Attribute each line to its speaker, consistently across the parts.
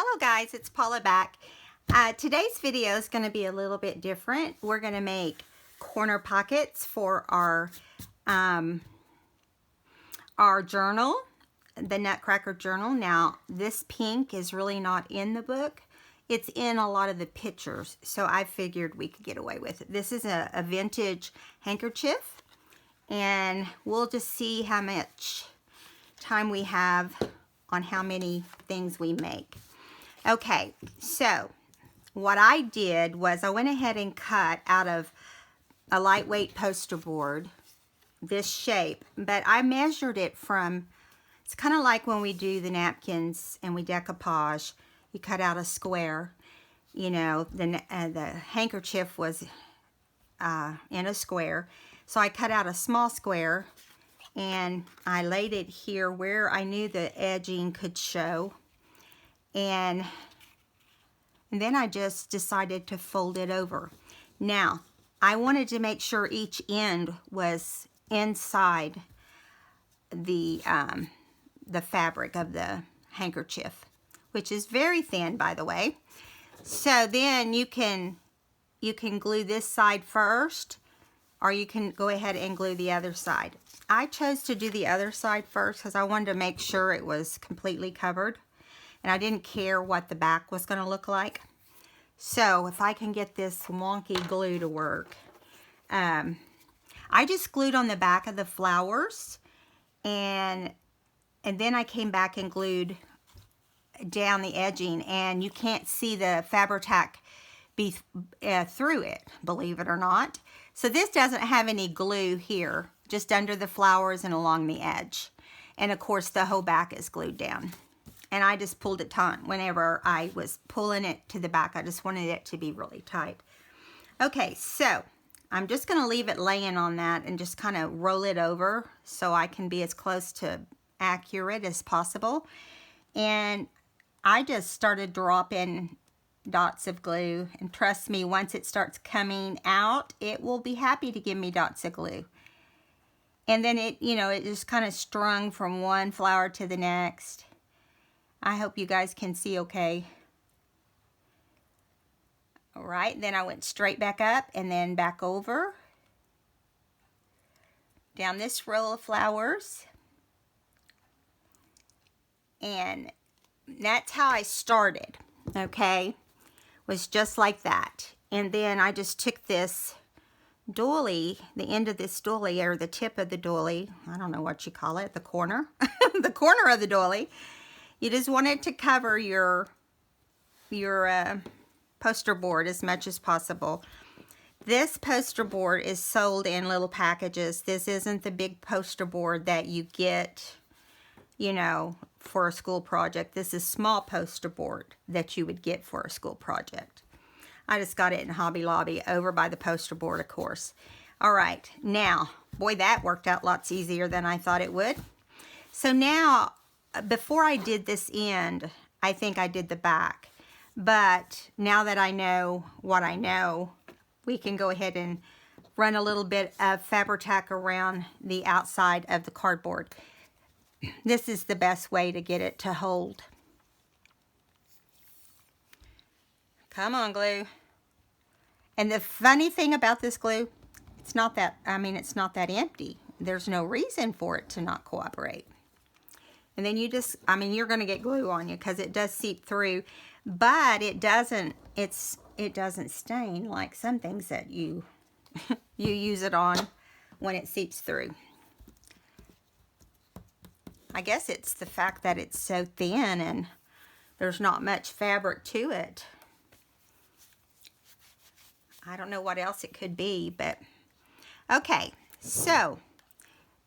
Speaker 1: Hello guys, it's Paula back. Today's video is going to be a little bit different. We're going to make corner pockets for our journal, the Nutcracker journal. Now this pink is really not in the book. It's in a lot of the pictures, so I figured we could get away with it. This is a vintage handkerchief, and we'll just see how much time we have on how many things we make. Okay, so what I did was I went ahead and cut out of a lightweight poster board this shape, but I measured it from, it's kind of like when we do the napkins and we decoupage, you cut out a square. You know, the handkerchief was in a square, so I cut out a small square and I laid it here where I knew the edging could show. And then I just decided to fold it over. Now, I wanted to make sure each end was inside the fabric of the handkerchief, which is very thin, by the way. So then you can glue this side first, or you can go ahead and glue the other side. I chose to do the other side first because I wanted to make sure it was completely covered. And I didn't care what the back was going to look like. So if I can get this wonky glue to work. I just glued on the back of the flowers. And then I came back and glued down the edging. And you can't see the Fabri-Tac through it, believe it or not. So this doesn't have any glue here, just under the flowers and along the edge. And of course the whole back is glued down. And I just pulled it tight. Whenever I was pulling it to the back, I just wanted it to be really tight. Okay, so I'm just going to leave it laying on that and just kind of roll it over so I can be as close to accurate as possible. And I just started dropping dots of glue. And trust me, once it starts coming out, it will be happy to give me dots of glue. And then it, you know, it just kind of strung from one flower to the next. I hope you guys can see okay. All right, then I went straight back up and then back over. Down this row of flowers. And that's how I started, okay? Was just like that. And then I just took this doily, the end of this doily, or the tip of the doily, I don't know what you call it, the corner, the corner of the doily. You just want it to cover your poster board as much as possible. This poster board is sold in little packages. This isn't the big poster board that you get, you know, for a school project. This is small poster board that you would get for a school project. I just got it in Hobby Lobby over by the poster board, of course. All right, now, boy, that worked out lots easier than I thought it would. So now, before I did this end, I think I did the back. But now that I know what I know, we can go ahead and run a little bit of Fabri-Tac around the outside of the cardboard. This is the best way to get it to hold. Come on, glue. And the funny thing about this glue, it's not that, it's not that empty. There's no reason for it to not cooperate. And then you just, you're going to get glue on you because it does seep through, but it doesn't stain like some things that you use it on when it seeps through. I guess it's the fact that it's so thin and there's not much fabric to it. I don't know what else it could be, but okay. So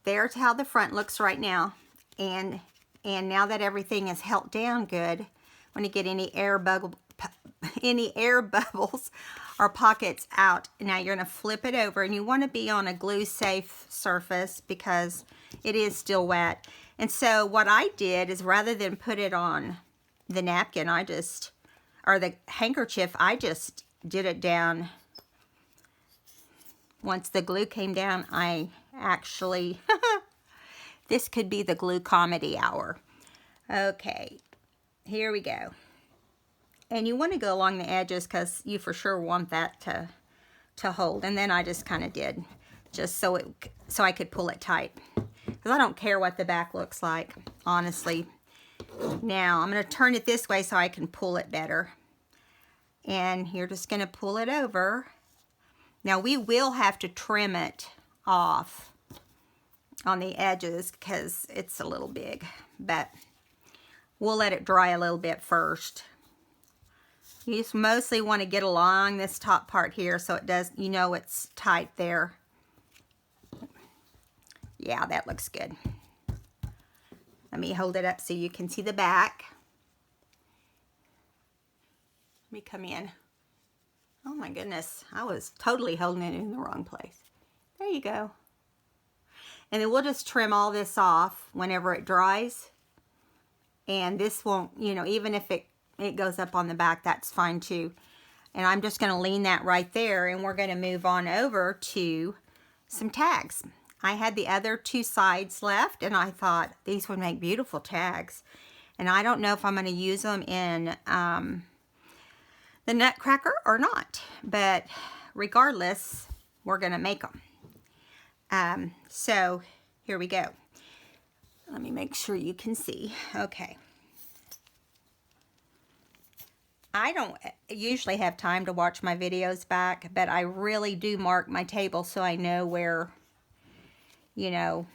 Speaker 1: there's how the front looks right now. And now that everything is held down good, when you get any air bubbles or pockets out, now you're going to flip it over, and you want to be on a glue safe surface because it is still wet. And so what I did is, rather than put it on the napkin, or the handkerchief, I just did it down. Once the glue came down, I actually this could be the glue comedy hour. Okay, here we go. And you want to go along the edges because you for sure want that to hold. And then I just kind of did, just so I could pull it tight. Because I don't care what the back looks like, honestly. Now I'm going to turn it this way so I can pull it better. And you're just going to pull it over. Now we will have to trim it off on the edges because it's a little big, but we'll let it dry a little bit first. You just mostly want to get along this top part here so it does, you know, it's tight there. Yeah, that looks good. Let me hold it up so you can see the back. Let me come in. Oh my goodness, I was totally holding it in the wrong place. There you go. And then we'll just trim all this off whenever it dries. And this won't, you know, even if it goes up on the back, that's fine too. And I'm just going to lean that right there, and we're going to move on over to some tags. I had the other two sides left, and I thought these would make beautiful tags. And I don't know if I'm going to use them in the Nutcracker or not, but regardless, we're going to make them. So here we go. Let me make sure you can see. Okay. I don't usually have time to watch my videos back, but I really do mark my table so I know where, you know,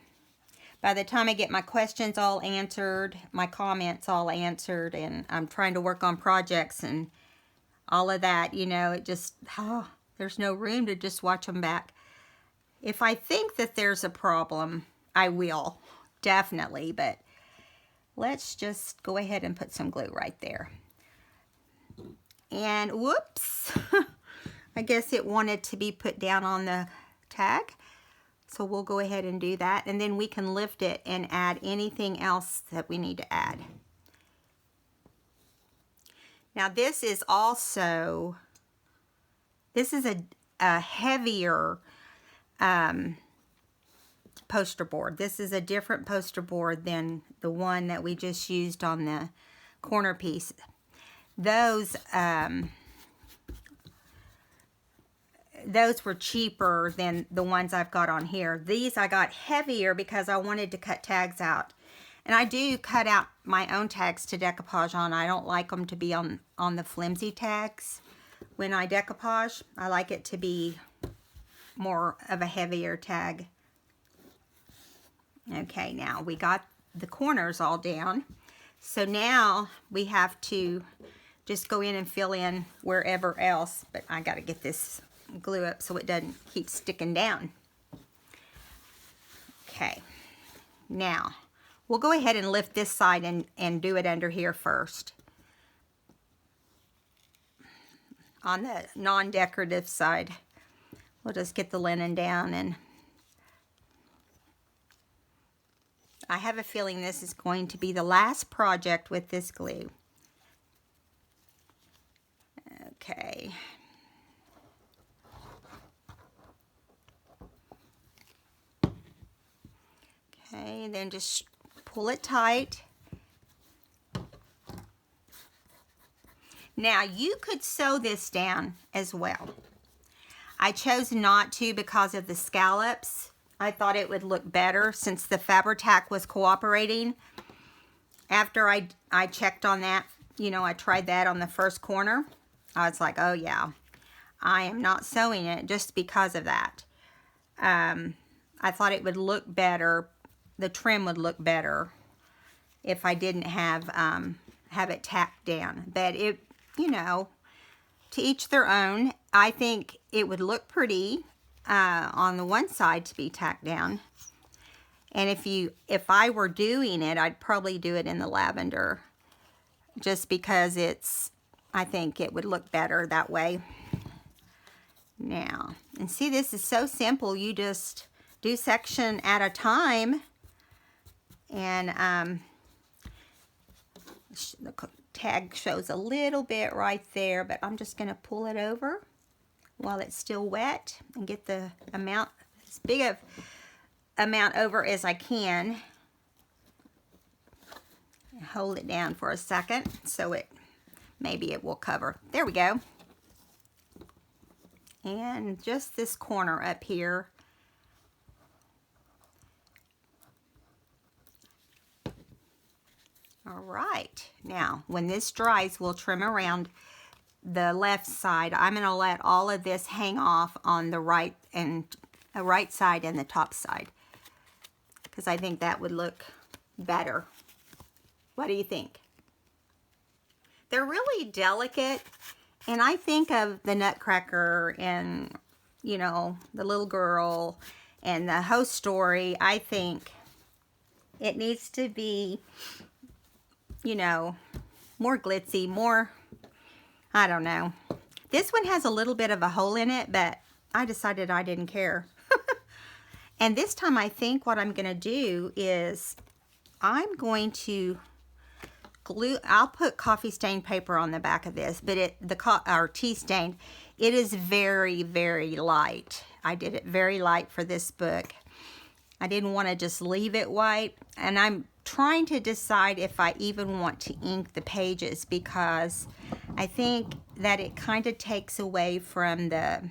Speaker 1: by the time I get my questions all answered, my comments all answered, and I'm trying to work on projects and all of that, you know, it just, there's no room to just watch them back. If I think that there's a problem, I will, definitely, but let's just go ahead and put some glue right there. And whoops, I guess it wanted to be put down on the tag. So we'll go ahead and do that. And then we can lift it and add anything else that we need to add. Now this is also, this is a heavier poster board. This is a different poster board than the one that we just used on the corner piece. Those were cheaper than the ones I've got on here. These I got heavier because I wanted to cut tags out. And I do cut out my own tags to decoupage on. I don't like them to be on the flimsy tags when I decoupage. I like it to be more of a heavier tag. Okay, now we got the corners all down. So now we have to just go in and fill in wherever else. But I got to get this glue up so it doesn't keep sticking down. Okay, now we'll go ahead and lift this side and do it under here first. On the non-decorative side, we'll just get the linen down, and I have a feeling this is going to be the last project with this glue. Okay. Okay, and then just pull it tight. Now you could sew this down as well. I chose not to because of the scallops. I thought it would look better since the Fabri-Tac was cooperating. After I checked on that, you know, I tried that on the first corner. I was like, oh yeah, I am not sewing it just because of that. I thought it would look better. The trim would look better if I didn't have it tacked down. But it, you know, to each their own. I think it would look pretty on the one side to be tacked down. And if I were doing it, I'd probably do it in the lavender, just because I think it would look better that way. Now, and see, this is so simple. You just do section at a time, and the tag shows a little bit right there, but I'm just going to pull it over while it's still wet and get the amount, as big of amount over as I can. Hold it down for a second so it maybe it will cover. There we go. And just this corner up here. All right, now when this dries, we'll trim around the left side. I'm going to let all of this hang off on the right side and the top side, because I think that would look better. What do you think? They're really delicate, and I think of the Nutcracker and, you know, the little girl and the host story. I think it needs to be, you know, more glitzy, more, I don't know. This one has a little bit of a hole in it, but I decided I didn't care. And this time I think what I'm going to do is I'm going to glue, I'll put coffee stain paper on the back of this, but or tea stain, it is very, very light. I did it very light for this book. I didn't want to just leave it white, and I'm trying to decide if I even want to ink the pages, because I think that it kind of takes away from the,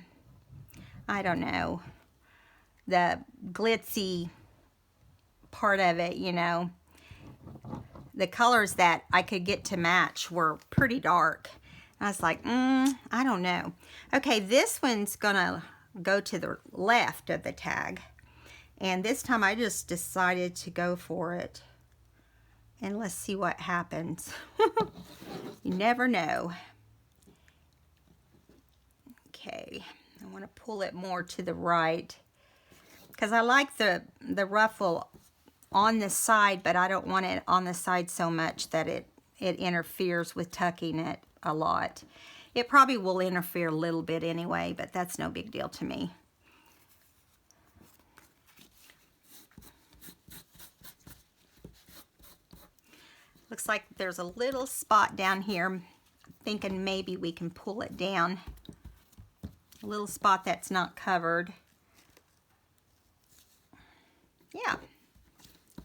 Speaker 1: I don't know, the glitzy part of it, you know. The colors that I could get to match were pretty dark. I was like, I don't know. Okay, this one's gonna go to the left of the tag. And this time I just decided to go for it. And let's see what happens. You never know. Okay, I want to pull it more to the right, because I like the ruffle on the side, but I don't want it on the side so much that it interferes with tucking it a lot. It probably will interfere a little bit anyway, but that's no big deal to me. Looks like there's a little spot down here. I'm thinking maybe we can pull it down. A little spot that's not covered. Yeah,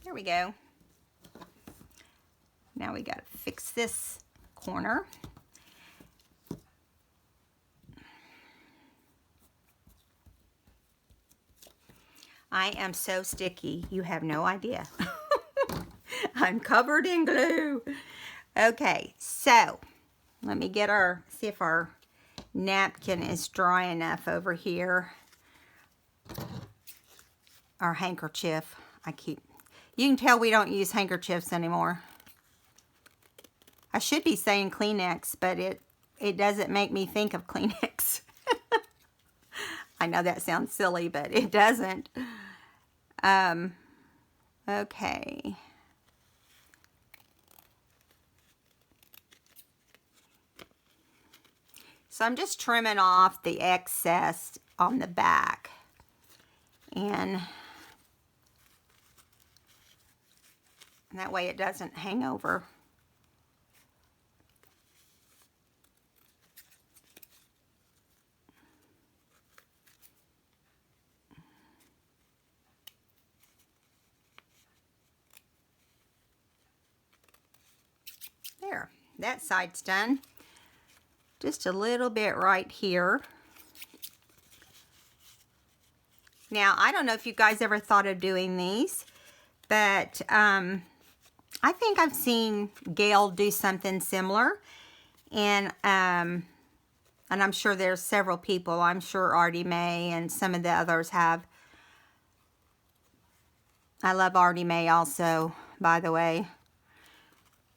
Speaker 1: there we go. Now we got to fix this corner. I am so sticky, you have no idea. I'm covered in glue. Okay, so let me get see if our napkin is dry enough over here. Our handkerchief. You can tell we don't use handkerchiefs anymore. I should be saying Kleenex, but it doesn't make me think of Kleenex. I know that sounds silly, but it doesn't. Okay. So I'm just trimming off the excess on the back. And that way it doesn't hang over. There, that side's done. Just a little bit right here. Now, I don't know if you guys ever thought of doing these, but I think I've seen Gail do something similar, and I'm sure there's several people. I'm sure Artie Mae and some of the others have. I love Artie Mae also, by the way.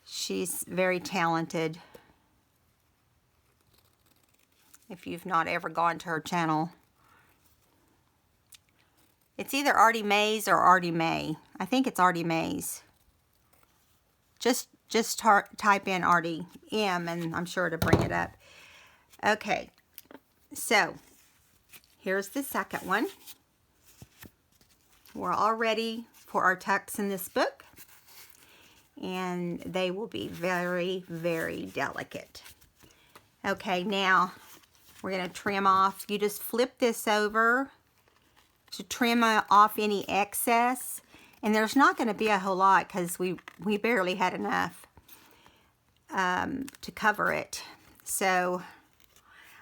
Speaker 1: She's very talented. If you've not ever gone to her channel. It's either Artie Mae's or Artie Mae. I think it's Artie Mae's. Just type in Artie M and I'm sure to bring it up. Okay, so here's the second one. We're all ready for our tucks in this book. And they will be very, very delicate. Okay, now we're going to trim off. You just flip this over to trim off any excess. And there's not going to be a whole lot because we barely had enough. to cover it. So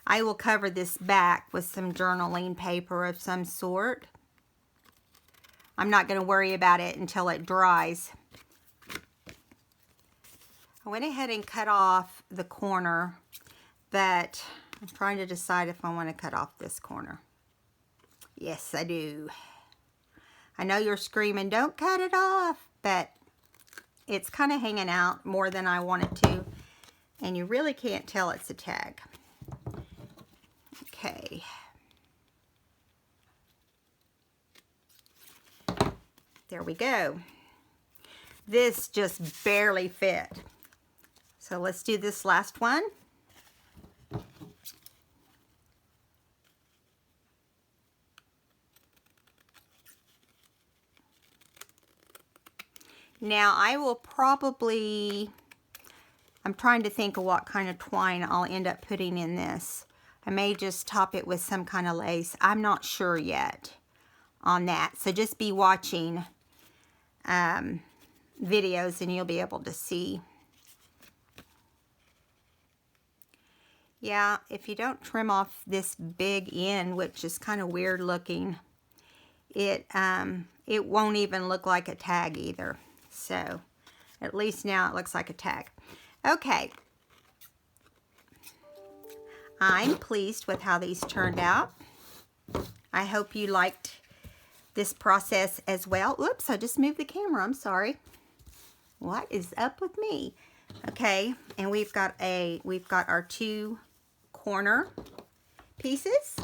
Speaker 1: I will cover this back with some journaling paper of some sort. I'm not going to worry about it until it dries. I went ahead and cut off the corner, but I'm trying to decide if I want to cut off this corner. Yes, I do. I know you're screaming, don't cut it off, but it's kind of hanging out more than I want it to, and you really can't tell it's a tag. Okay. There we go. This just barely fit. So let's do this last one. Now I will probably, I'm trying to think of what kind of twine I'll end up putting in this. I may just top it with some kind of lace. I'm not sure yet on that. So just be watching videos and you'll be able to see. Yeah, if you don't trim off this big end, which is kind of weird looking, it won't even look like a tag either. So at least now it looks like a tag. Okay. I'm pleased with how these turned out. I hope you liked this process as well. Oops, I just moved the camera. I'm sorry. What is up with me? Okay, and we've got our two corner pieces,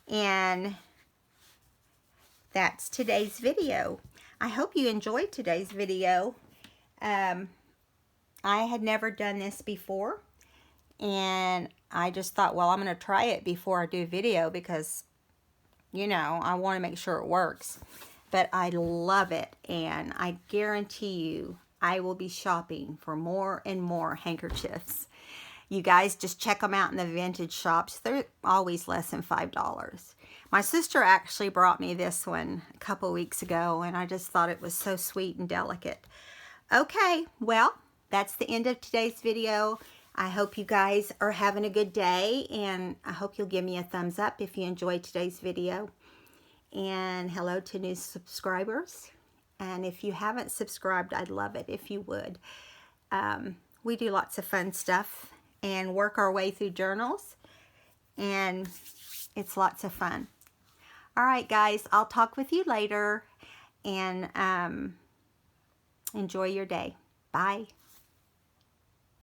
Speaker 1: and that's today's video. I hope you enjoyed today's video. I had never done this before, and I just thought, well, I'm going to try it before I do a video because, you know, I want to make sure it works. But I love it, and I guarantee you I will be shopping for more and more handkerchiefs. You guys just check them out in the vintage shops. They're always less than $5. My sister actually brought me this one a couple weeks ago, and I just thought it was so sweet and delicate. Okay, well, that's the end of today's video. I hope you guys are having a good day, and I hope you'll give me a thumbs up if you enjoyed today's video. And hello to new subscribers. And if you haven't subscribed, I'd love it if you would. We do lots of fun stuff and work our way through journals, and it's lots of fun. All right, guys, I'll talk with you later, and enjoy your day. Bye.